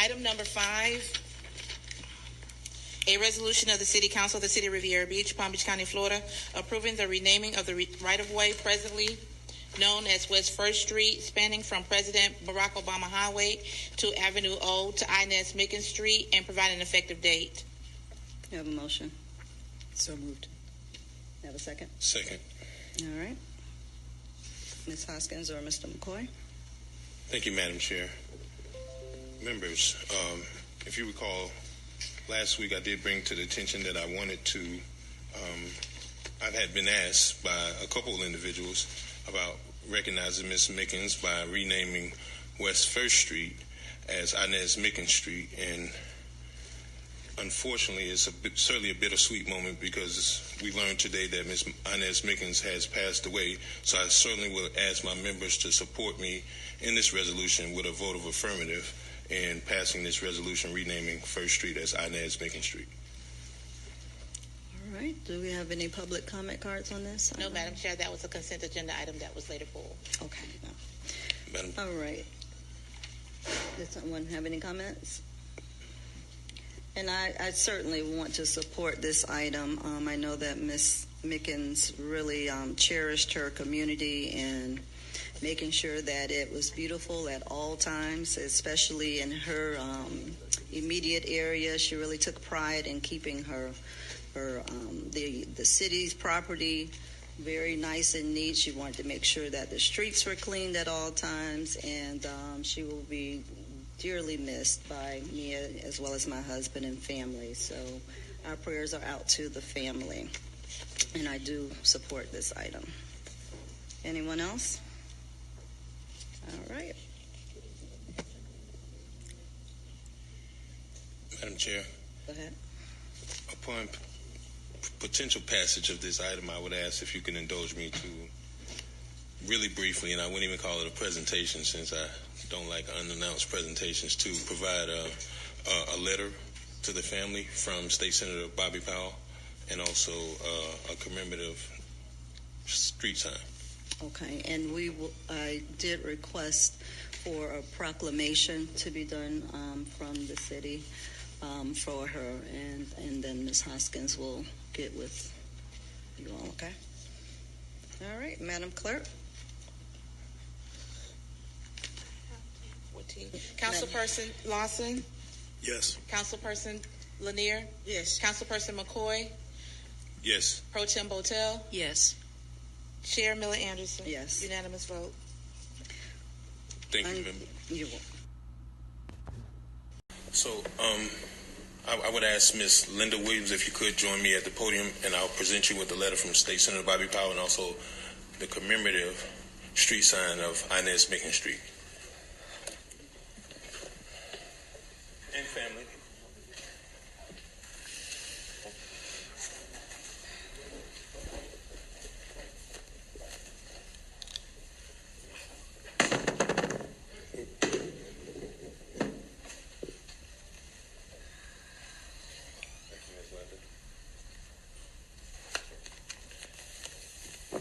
Item number 5, a resolution of the City Council of the City of Riviera Beach, Palm Beach County, Florida, approving the renaming of the right-of-way presently known as West 1st Street, spanning from President Barack Obama Highway to Avenue O to Inez Mickens Street, and providing an effective date. You have a motion? So moved. You have a second? Second. All right. Ms. Hoskins or Mr. McCoy? Thank you, Madam Chair. Members, if you recall, last week I did bring to the attention that I wanted to, I had been asked by a couple of individuals about recognizing Ms. Mickens by renaming West 1st Street as Inez Mickens Street. And unfortunately, it's certainly a bittersweet moment because we learned today that Ms. Inez Mickens has passed away. So I certainly will ask my members to support me in this resolution with a vote of affirmative in passing this resolution renaming 1st Street as Inez Mickens Street. All right. Do we have any public comment cards on this? No, Madam Chair, that was a consent agenda item that was later pulled. Okay. No. Madam. All right. Does someone have any comments? And I certainly want to support this item. I know that Ms. Mickens really cherished her community and making sure that it was beautiful at all times, especially in her immediate area. She really took pride in keeping the city's property very nice and neat. She wanted to make sure that the streets were cleaned at all times, and she will be dearly missed by me as well as my husband and family. So our prayers are out to the family, and I do support this item. Anyone else? All right. Madam Chair. Go ahead. Upon potential passage of this item, I would ask if you can indulge me to really briefly, and I wouldn't even call it a presentation since I don't like unannounced presentations, to provide a letter to the family from State Senator Bobby Powell and also a commemorative street sign. Okay, and I did request for a proclamation to be done from the city for her, and then Ms. Hoskins will get with you all, okay? All right, Madam Clerk. Councilperson Lawson? Yes. Councilperson Lanier? Yes. Councilperson McCoy? Yes. Pro Tem Botel? Yes. Chair Miller Anderson? Yes. Unanimous vote. Thank you, Member. You're welcome. So, I would ask Ms. Linda Williams if you could join me at the podium, and I'll present you with a letter from State Senator Bobby Powell and also the commemorative street sign of Inez Mickens Street. And family.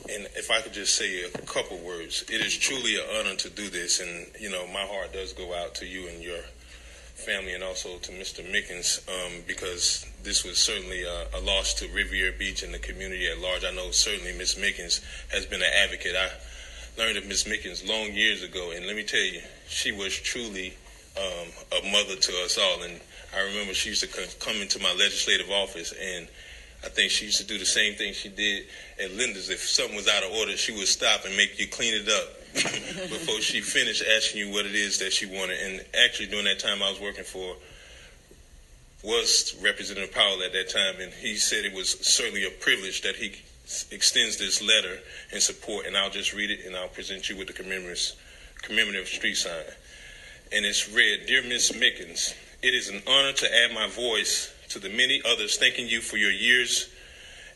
And if I could just say a couple words, it is truly an honor to do this, and my heart does go out to you and your family, and also to Mr. Mickens, because this was certainly a loss to Riviera Beach and the community at large. I know certainly Ms. Mickens has been an advocate. I learned of Ms. Mickens long years ago, and let me tell you, she was truly a mother to us all. And I remember she used to come into my legislative office, and I think she used to do the same thing she did at Linda's. If something was out of order, she would stop and make you clean it up before she finished asking you what it is that she wanted. And actually, during that time I was working for was Representative Powell at that time, and he said it was certainly a privilege that he extends this letter in support. And I'll just read it, and I'll present you with the commemorative street sign. And it's read, "Dear Ms. Mickens, it is an honor to add my voice to the many others thanking you for your years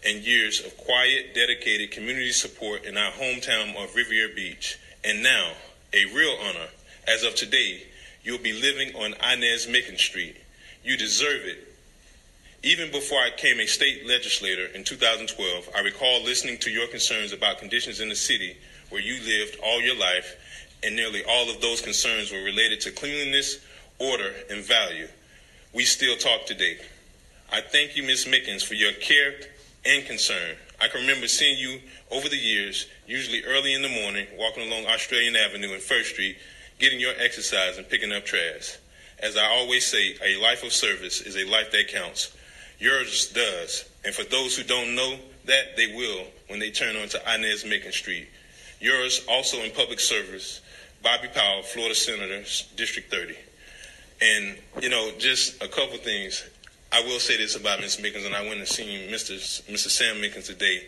and years of quiet, dedicated community support in our hometown of Riviera Beach. And now, a real honor, as of today, you'll be living on Inez Mickens Street. You deserve it. Even before I became a state legislator in 2012, I recall listening to your concerns about conditions in the city where you lived all your life, and nearly all of those concerns were related to cleanliness order, and value. We still talk today. I thank you, Ms. Mickens, for your care and concern. I can remember seeing you over the years, usually early in the morning, walking along Australian Avenue and 1st Street, getting your exercise and picking up trash. As I always say, a life of service is a life that counts. Yours does. And for those who don't know that, they will when they turn onto Inez Mickens Street. Yours also in public service, Bobby Powell, Florida Senator, District 30. And, just a couple things. I will say this about Ms. Mickens, and I went and seen Mr. Sam Mickens today,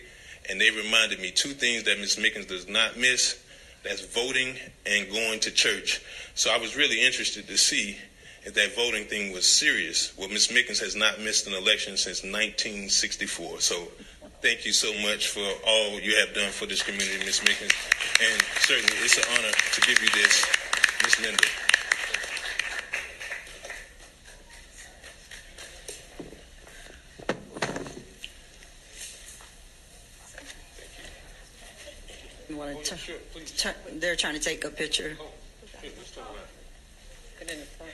and they reminded me 2 things that Ms. Mickens does not miss. That's voting and going to church. So I was really interested to see if that voting thing was serious. Well, Ms. Mickens has not missed an election since 1964. So thank you so much for all you have done for this community, Ms. Mickens. And certainly it's an honor to give you this, Ms. Linda. You want to Sure, please. they're trying to take a picture. Let's talk about it. Put it in the front.